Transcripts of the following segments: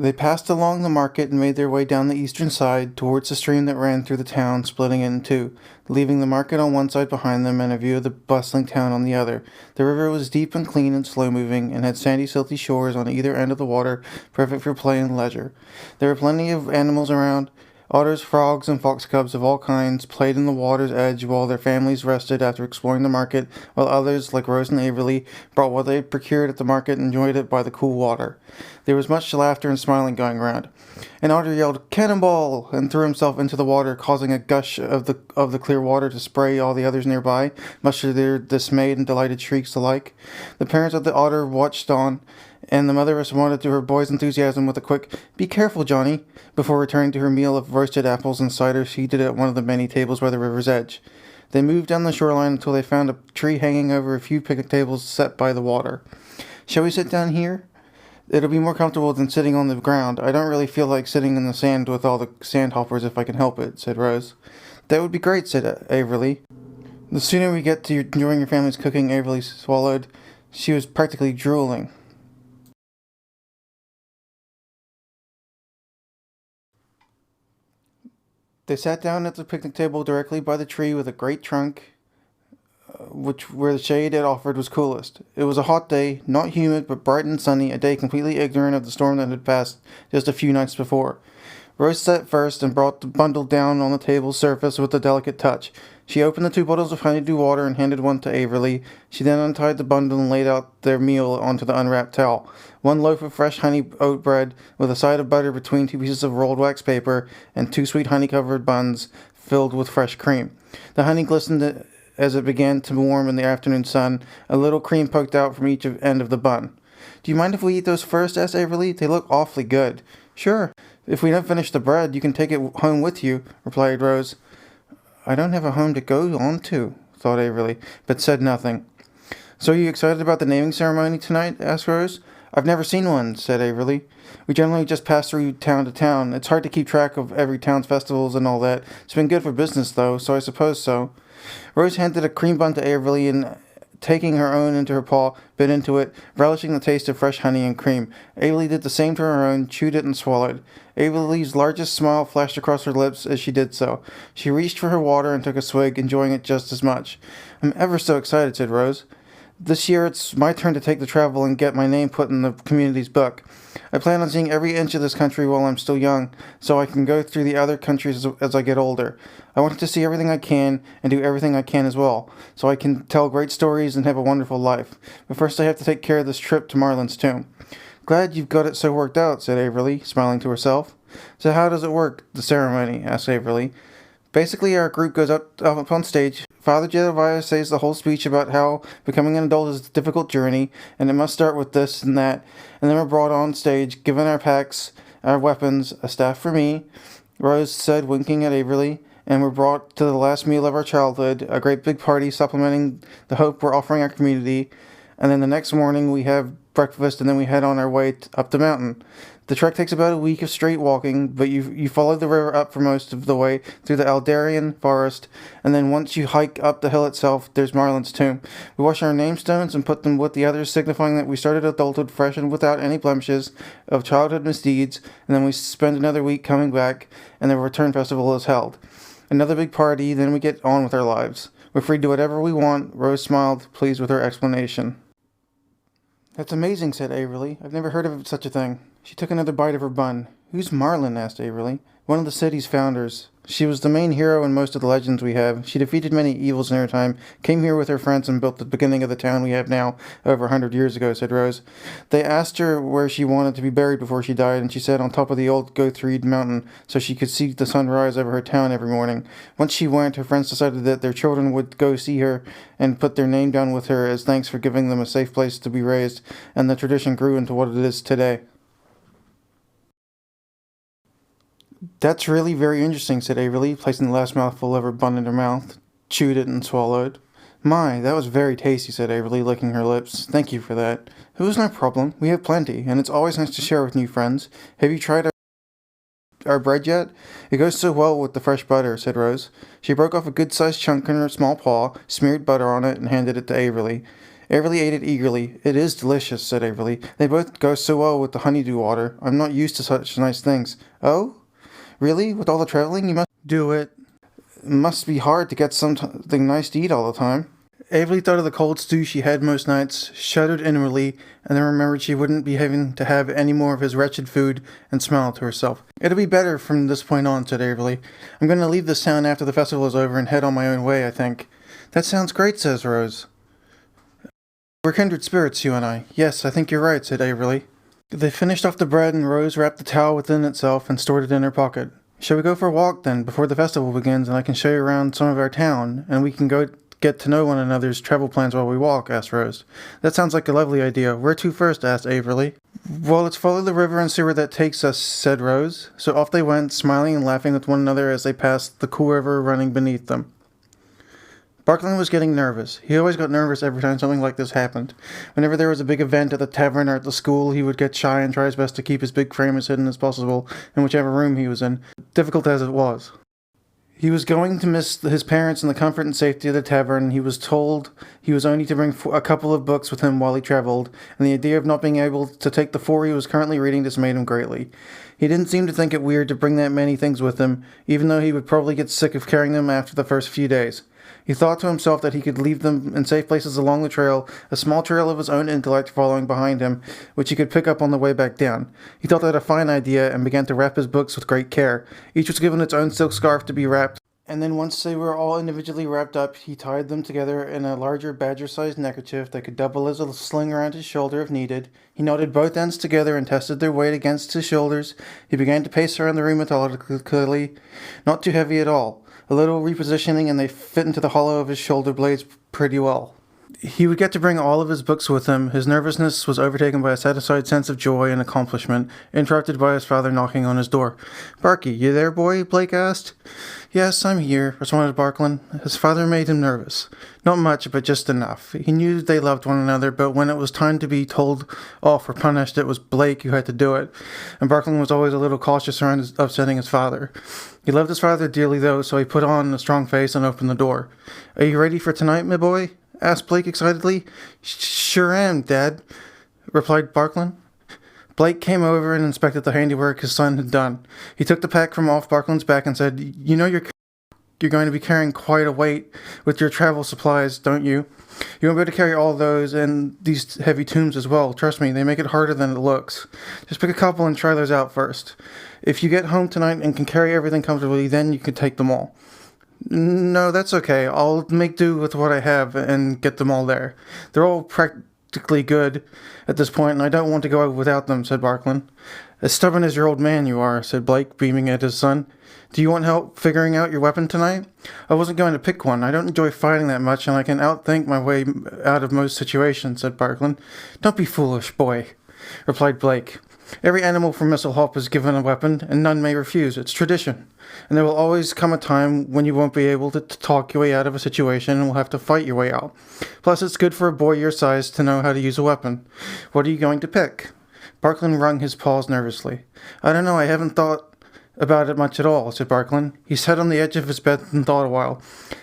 They passed along the market and made their way down the eastern side, towards the stream that ran through the town, splitting it in two, leaving the market on one side behind them and a view of the bustling town on the other. The river was deep and clean and slow-moving, and had sandy, silty shores on either end of the water, perfect for play and leisure. There were plenty of animals around. Otters, frogs, and fox cubs of all kinds played in the water's edge while their families rested after exploring the market, while others, like Rose and Averly, brought what they had procured at the market and enjoyed it by the cool water. There was much laughter and smiling going round. An otter yelled, "Cannonball!" and threw himself into the water, causing a gush of the clear water to spray all the others nearby, much to their dismayed and delighted shrieks alike. The parents of the otter watched on, and the mother responded to her boy's enthusiasm with a quick, "Be careful, Johnny," before returning to her meal of roasted apples and cider seated at one of the many tables by the river's edge. They moved down the shoreline until they found a tree hanging over a few picnic tables set by the water. "Shall we sit down here? It'll be more comfortable than sitting on the ground. I don't really feel like sitting in the sand with all the sandhoppers if I can help it," said Rose. "That would be great," said Averly. "The sooner we get to enjoying your family's cooking," Averly swallowed. She was practically drooling. They sat down at the picnic table directly by the tree with a great trunk, where the shade it offered was coolest. It was a hot day, not humid but bright and sunny, a day completely ignorant of the storm that had passed just a few nights before. Rose sat first and brought the bundle down on the table's surface with a delicate touch. She opened the 2 bottles of honeydew water and handed one to Averly. She then untied the bundle and laid out their meal onto the unwrapped towel. 1 loaf of fresh honey oat bread, with a side of butter between 2 pieces of rolled wax paper, and 2 sweet honey-covered buns filled with fresh cream. The honey glistened as it began to warm in the afternoon sun. A little cream poked out from each end of the bun. "Do you mind if we eat those first?" asked Averly. "They look awfully good." "Sure. If we don't finish the bread, you can take it home with you," replied Rose. "I don't have a home to go on to," thought Averly, but said nothing. "So are you excited about the naming ceremony tonight?" asked Rose. "I've never seen one," said Averly. "We generally just pass through town to town. It's hard to keep track of every town's festivals and all that. It's been good for business, though, so I suppose so." Rose handed a cream bun to Averly and, taking her own into her paw, bit into it, relishing the taste of fresh honey and cream. Averly did the same to her own, chewed it and swallowed. Averly's largest smile flashed across her lips as she did so. She reached for her water and took a swig, enjoying it just as much. "I'm ever so excited," said Rose. "This year it's my turn to take the travel and get my name put in the community's book. I plan on seeing every inch of this country while I'm still young, so I can go through the other countries as I get older. I want to see everything I can and do everything I can as well, so I can tell great stories and have a wonderful life. But first I have to take care of this trip to Marlin's tomb." "Glad you've got it so worked out," said Averly, smiling to herself. "So how does it work, the ceremony?" asked Averly. "Basically, our group goes up on stage. Father Jedediah says the whole speech about how becoming an adult is a difficult journey, and it must start with this and that, and then we're brought on stage, given our packs, our weapons, a staff for me," Rose said, winking at Averly, "and we're brought to the last meal of our childhood, a great big party supplementing the hope we're offering our community, and then the next morning we have breakfast, and then we head on our way up the mountain. The trek takes about a week of straight walking, but you follow the river up for most of the way through the Aldarian forest, and then once you hike up the hill itself, there's Marlin's tomb. We wash our namestones and put them with the others, signifying that we started adulthood fresh and without any blemishes of childhood misdeeds, and then we spend another week coming back, and the return festival is held. Another big party, then we get on with our lives. We're free to do whatever we want." Rose smiled, pleased with her explanation. "That's amazing," said Averly. "I've never heard of such a thing." She took another bite of her bun. "Who's Marlin?" asked Averly. "One of the city's founders. She was the main hero in most of the legends we have. She defeated many evils in her time, came here with her friends and built the beginning of the town we have now over 100 years ago," said Rose. "They asked her where she wanted to be buried before she died, and she said on top of the old Gothreed mountain, so she could see the sun rise over her town every morning. Once she went, her friends decided that their children would go see her and put their name down with her as thanks for giving them a safe place to be raised, and the tradition grew into what it is today." "That's really very interesting," said Averly, placing the last mouthful of her bun in her mouth, chewed it and swallowed. "My, that was very tasty," said Averly, licking her lips. "Thank you for that. It was no problem. We have plenty, and it's always nice to share with new friends. Have you tried our bread yet? It goes so well with the fresh butter," said Rose. She broke off a good-sized chunk in her small paw, smeared butter on it, and handed it to Averly. Averly ate it eagerly. "It is delicious," said Averly. "They both go so well with the honeydew water. I'm not used to such nice things." "Oh? Really? With all the traveling you must do it? Must be hard to get something nice to eat all the time." Averly thought of the cold stew she had most nights, shuddered inwardly, and then remembered she wouldn't be having to have any more of his wretched food, and smiled to herself. "It'll be better from this point on," said Averly. "I'm going to leave this town after the festival is over and head on my own way, I think." "That sounds great," says Rose. "We're kindred spirits, you and I." "Yes, I think you're right," said Averly. They finished off the bread, and Rose wrapped the towel within itself and stored it in her pocket. "Shall we go for a walk, then, before the festival begins, and I can show you around some of our town, and we can go get to know one another's travel plans while we walk?" asked Rose. "That sounds like a lovely idea. Where to first?" asked Averly. "Well, let's follow the river and see where that takes us," said Rose. So off they went, smiling and laughing with one another as they passed the cool river running beneath them. Barklin was getting nervous. He always got nervous every time something like this happened. Whenever there was a big event at the tavern or at the school, he would get shy and try his best to keep his big frame as hidden as possible in whichever room he was in, difficult as it was. He was going to miss his parents in the comfort and safety of the tavern. He was told he was only to bring a couple of books with him while he traveled, and the idea of not being able to take the 4 he was currently reading dismayed him greatly. He didn't seem to think it weird to bring that many things with him, even though he would probably get sick of carrying them after the first few days. He thought to himself that he could leave them in safe places along the trail, a small trail of his own intellect following behind him, which he could pick up on the way back down. He thought that a fine idea and began to wrap his books with great care. Each was given its own silk scarf to be wrapped, and then once they were all individually wrapped up, he tied them together in a larger badger-sized neckerchief that could double as a sling around his shoulder if needed. He knotted both ends together and tested their weight against his shoulders. He began to pace around the room methodically, not too heavy at all. A little repositioning and they fit into the hollow of his shoulder blades pretty well. He would get to bring all of his books with him. His nervousness was overtaken by a satisfied sense of joy and accomplishment, interrupted by his father knocking on his door. "Barky, you there, boy?" Blake asked. "Yes, I'm here," responded Barklin. His father made him nervous. Not much, but just enough. He knew they loved one another, but when it was time to be told off or punished, it was Blake who had to do it, and Barklin was always a little cautious around upsetting his father. He loved his father dearly, though, so he put on a strong face and opened the door. "Are you ready for tonight, my boy?" asked Blake excitedly. "Sure am, Dad," replied Barklin. Blake came over and inspected the handiwork his son had done. He took the pack from off Barklin's back and said, "You know you're going to be carrying quite a weight with your travel supplies, don't you? You won't be able to carry all those and these heavy tombs as well. Trust me, they make it harder than it looks. Just pick a couple and try those out first. If you get home tonight and can carry everything comfortably, then you can take them all." "No, that's okay. I'll make do with what I have and get them all there. They're all practically good at this point, and I don't want to go out without them," said Barklin. "As stubborn as your old man you are," said Blake, beaming at his son. "Do you want help figuring out your weapon tonight?" "I wasn't going to pick one. I don't enjoy fighting that much, and I can outthink my way out of most situations," said Barklin. "Don't be foolish, boy," replied Blake. "Every animal from Mistlehop is given a weapon, and none may refuse. It's tradition. And there will always come a time when you won't be able to talk your way out of a situation and will have to fight your way out. Plus, it's good for a boy your size to know how to use a weapon. What are you going to pick?" Barklin wrung his paws nervously. "I don't know. I haven't thought about it much at all," said Barklin. He sat on the edge of his bed and thought a while.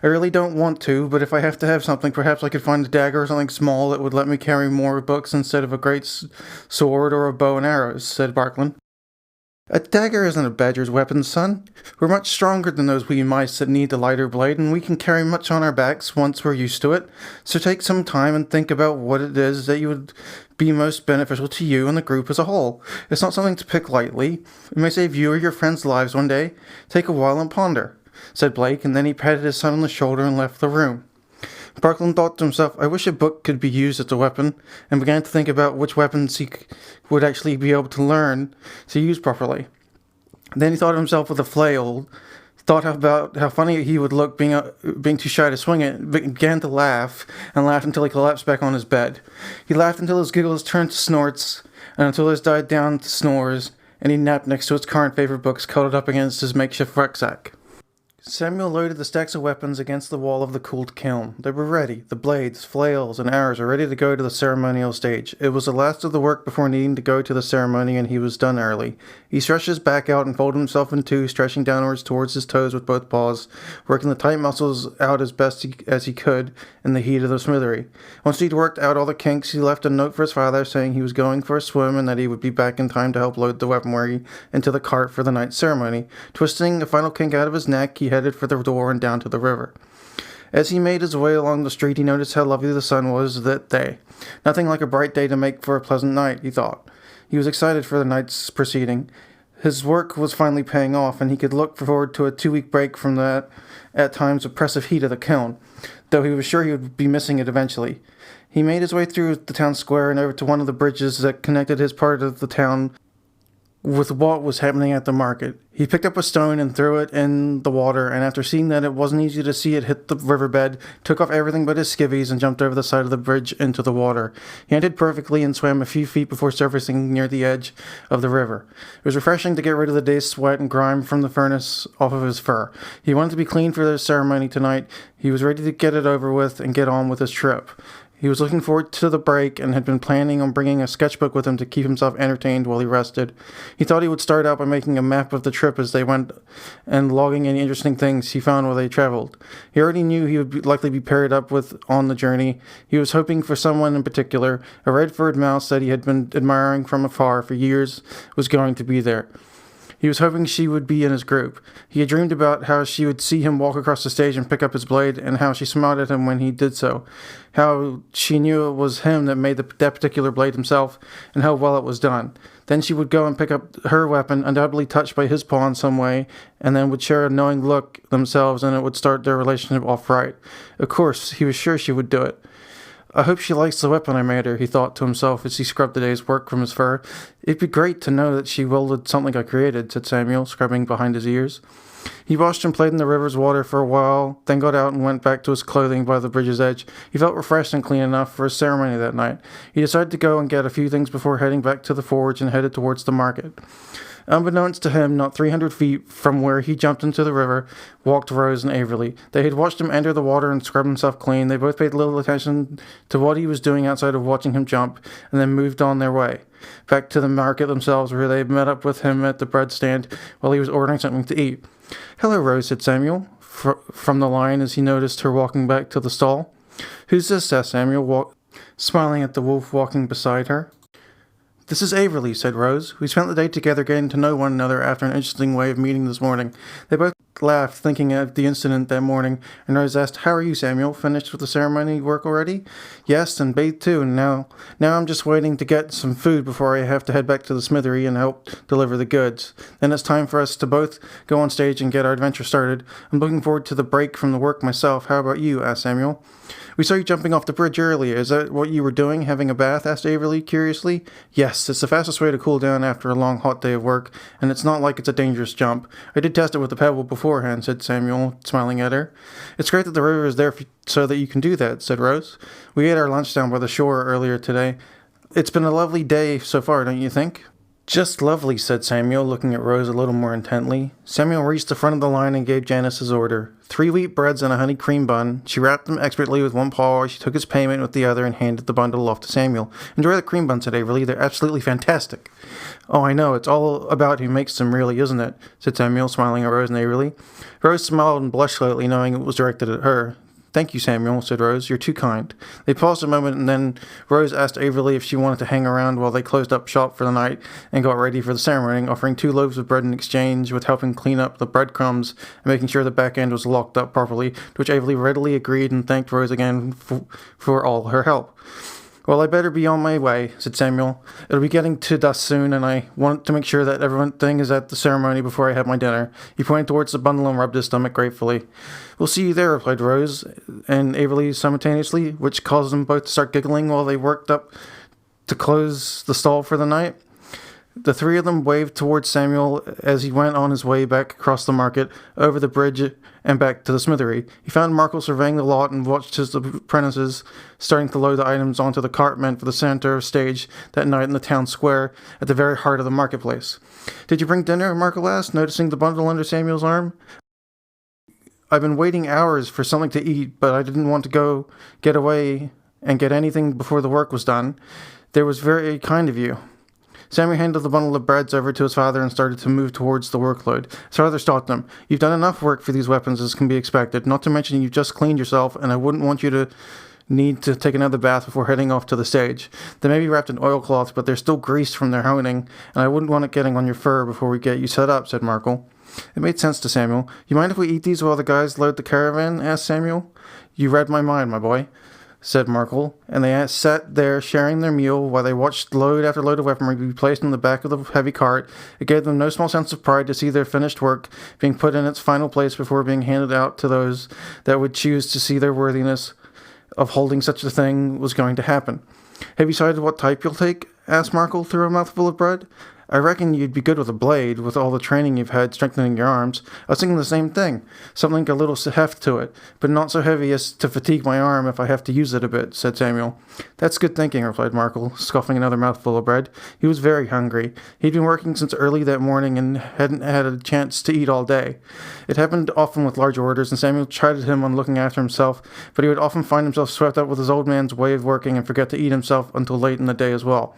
"I really don't want to, but if I have to have something, perhaps I could find a dagger or something small that would let me carry more books instead of a great sword or a bow and arrows," said Barklin. "A dagger isn't a badger's weapon, son. We're much stronger than those wee mice that need the lighter blade, and we can carry much on our backs once we're used to it. So take some time and think about what it is that you would be most beneficial to you and the group as a whole. It's not something to pick lightly. It may save you or your friends' lives one day. Take a while and ponder," said Blake, and then he patted his son on the shoulder and left the room. Barklin thought to himself, "I wish a book could be used as a weapon," and began to think about which weapons he would actually be able to learn to use properly. Then he thought of himself with a flail, thought about how funny he would look being too shy to swing it, began to laugh, and laughed until he collapsed back on his bed. He laughed until his giggles turned to snorts, and until his died down to snores, and he napped next to his current favorite books cuddled up against his makeshift rucksack. Samuel loaded the stacks of weapons against the wall of the cooled kiln. They were ready. The blades, flails, and arrows were ready to go to the ceremonial stage. It was the last of the work before needing to go to the ceremony, and he was done early. He stretched his back out and folded himself in two, stretching downwards towards his toes with both paws, working the tight muscles out as best as he could in the heat of the smithery. Once he'd worked out all the kinks, he left a note for his father saying he was going for a swim and that he would be back in time to help load the weaponry into the cart for the night's ceremony. Twisting a final kink out of his neck, he headed for the door and down to the river. As he made his way along the street, he noticed how lovely the sun was that day. Nothing like a bright day to make for a pleasant night, he thought. He was excited for the night's proceeding. His work was finally paying off, and he could look forward to a 2-week break from that at times oppressive heat of the kiln, though he was sure he would be missing it eventually. He made his way through the town square and over to one of the bridges that connected his part of the town with what was happening at the market. He picked up a stone and threw it in the water, and after seeing that it wasn't easy to see it hit the riverbed, took off everything but his skivvies and jumped over the side of the bridge into the water. He entered perfectly and swam a few feet before surfacing near the edge of the river. It was refreshing to get rid of the day's sweat and grime from the furnace off of his fur. He wanted to be clean for the ceremony tonight. He was ready to get it over with and get on with his trip. He was looking forward to the break and had been planning on bringing a sketchbook with him to keep himself entertained while he rested. He thought he would start out by making a map of the trip as they went and logging any interesting things he found while they traveled. He already knew he would likely be paired up with on the journey. He was hoping for someone in particular. A red-furred mouse that he had been admiring from afar for years was going to be there. He was hoping she would be in his group. He had dreamed about how she would see him walk across the stage and pick up his blade, and how she smiled at him when he did so. How she knew it was him that made that particular blade himself, and how well it was done. Then she would go and pick up her weapon, undoubtedly touched by his paw in some way, and then would share a knowing look themselves, and it would start their relationship off right. Of course, he was sure she would do it. I hope she likes the weapon I made her, he thought to himself as he scrubbed the day's work from his fur. It'd be great to know that she wielded something I created, said Samuel, scrubbing behind his ears. He washed and played in the river's water for a while, then got out and went back to his clothing by the bridge's edge. He felt refreshed and clean enough for his ceremony that night. He decided to go and get a few things before heading back to the forge and headed towards the market. Unbeknownst to him, not 300 feet from where he jumped into the river, walked Rose and Averly. They had watched him enter the water and scrub himself clean. They both paid little attention to what he was doing outside of watching him jump, and then moved on their way, back to the market themselves, where they met up with him at the bread stand while he was ordering something to eat. "Hello, Rose," said Samuel, from the line as he noticed her walking back to the stall. "Who's this?" asked Samuel, smiling at the wolf walking beside her. "This is Averly," said Rose. "We spent the day together getting to know one another after an interesting way of meeting this morning." They both laughed, thinking of the incident that morning, and Rose asked, "How are you, Samuel? Finished with the ceremony work already?" "Yes, and bathed too, and now I'm just waiting to get some food before I have to head back to the smithery and help deliver the goods. Then it's time for us to both go on stage and get our adventure started. I'm looking forward to the break from the work myself. How about you?" asked Samuel. "We saw you jumping off the bridge earlier. Is that what you were doing, having a bath?" asked Averly curiously. "Yes, it's the fastest way to cool down after a long, hot day of work, and it's not like it's a dangerous jump. I did test it with a pebble beforehand," said Samuel, smiling at her. "It's great that the river is there so that you can do that," said Rose. "We ate our lunch down by the shore earlier today. It's been a lovely day so far, don't you think?" "Just lovely," said Samuel, looking at Rose a little more intently. Samuel reached the front of the line and gave Janice his order. 3 wheat breads and a honey cream bun. She wrapped them expertly with one paw. She took his payment with the other and handed the bundle off to Samuel. "Enjoy the cream buns," said Averly. "They're absolutely fantastic." "Oh, I know. It's all about who makes them, really, isn't it?" said Samuel, smiling at Rose and Averly. Rose smiled and blushed slightly, knowing it was directed at her. "Thank you, Samuel," said Rose. "You're too kind." They paused a moment, and then Rose asked Averly if she wanted to hang around while they closed up shop for the night and got ready for the ceremony, offering 2 loaves of bread in exchange, with helping clean up the breadcrumbs and making sure the back end was locked up properly, to which Averly readily agreed and thanked Rose again for all her help. "Well, I better be on my way," said Samuel. "It'll be getting to dusk soon, and I want to make sure that everything is at the ceremony before I have my dinner." He pointed towards the bundle and rubbed his stomach gratefully. "We'll see you there," replied Rose and Averly simultaneously, which caused them both to start giggling while they worked up to close the stall for the night. The 3 of them waved towards Samuel as he went on his way back across the market, over the bridge, and back to the smithery. He found Markle surveying the lot and watched his apprentices starting to load the items onto the cart meant for the center stage that night in the town square at the very heart of the marketplace. "Did you bring dinner?" Markle asked, noticing the bundle under Samuel's arm. I've been waiting hours for something to eat, but I didn't want to go get away and get anything before the work was done. That was very kind of you." Sammy handed the bundle of breads over to his father and started to move towards the workload. His father stopped him. "You've done enough work for these weapons as can be expected, not to mention you've just cleaned yourself, and I wouldn't want you to need to take another bath before heading off to the stage. They may be wrapped in oilcloth, but they're still greased from their honing, and I wouldn't want it getting on your fur before we get you set up," said Markle. It made sense to Samuel. "You mind if we eat these while the guys load the caravan?" asked Samuel. "You read my mind, my boy," said Markle, and they sat there sharing their meal while they watched load after load of weaponry be placed in the back of the heavy cart. It gave them no small sense of pride to see their finished work being put in its final place before being handed out to those that would choose to see their worthiness of holding such a thing was going to happen. "Have you decided what type you'll take?" asked Markle through a mouthful of bread. "I reckon you'd be good with a blade, with all the training you've had strengthening your arms." "I was thinking the same thing. Something a little heft to it, but not so heavy as to fatigue my arm if I have to use it a bit," said Samuel. "That's good thinking," replied Markle, scoffing another mouthful of bread. He was very hungry. He'd been working since early that morning and hadn't had a chance to eat all day. It happened often with large orders, and Samuel chided him on looking after himself, but he would often find himself swept up with his old man's way of working and forget to eat himself until late in the day as well.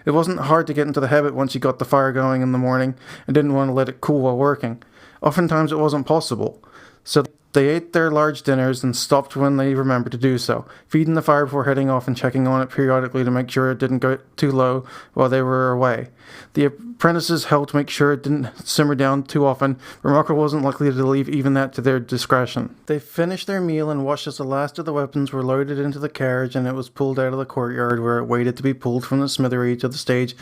It wasn't hard to get into the habit once you got the fire going in the morning and didn't want to let it cool while working. Oftentimes it wasn't possible, so they ate their large dinners and stopped when they remembered to do so, feeding the fire before heading off and checking on it periodically to make sure it didn't go too low while they were away. The apprentices helped make sure it didn't simmer down too often, but Markle wasn't likely to leave even that to their discretion. They finished their meal and watched as the last of the weapons were loaded into the carriage and it was pulled out of the courtyard where it waited to be pulled from the smithery to the stage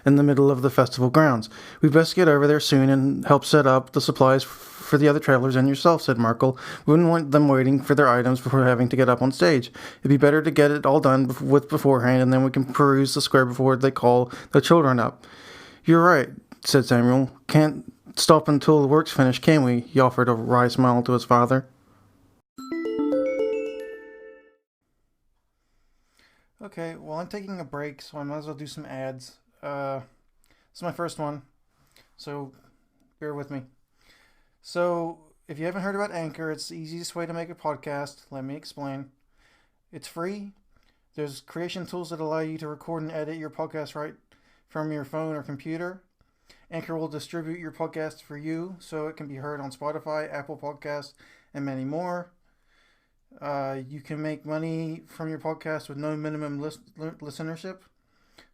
in the middle of the festival grounds. "We'd best get over there soon and help set up the supplies for the other travelers and yourself," said Markle. "We wouldn't want them waiting for their items before having to get up on stage. It'd be better to get it all done with beforehand, and then we can peruse the square before they call the children up." "You're right," said Samuel. "Can't stop until the work's finished, can we?" He offered a wry smile to his father. Okay, well, I'm taking a break, so I might as well do some ads. This is my first one, so bear with me. So, if you haven't heard about Anchor, it's the easiest way to make a podcast. Let me explain. It's free. There's creation tools that allow you to record and edit your podcast right from your phone or computer. Anchor will distribute your podcast for you so it can be heard on Spotify, Apple Podcasts, and many more. You can make money from your podcast with no minimum listenership.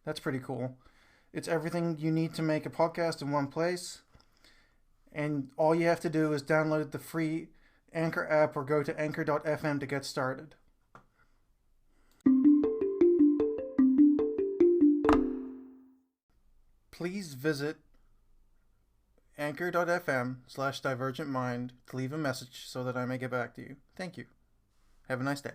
That's pretty cool. It's everything you need to make a podcast in one place. And all you have to do is download the free Anchor app or go to anchor.fm to get started. Please visit anchor.fm/divergentmind to leave a message so that I may get back to you. Thank you. Have a nice day.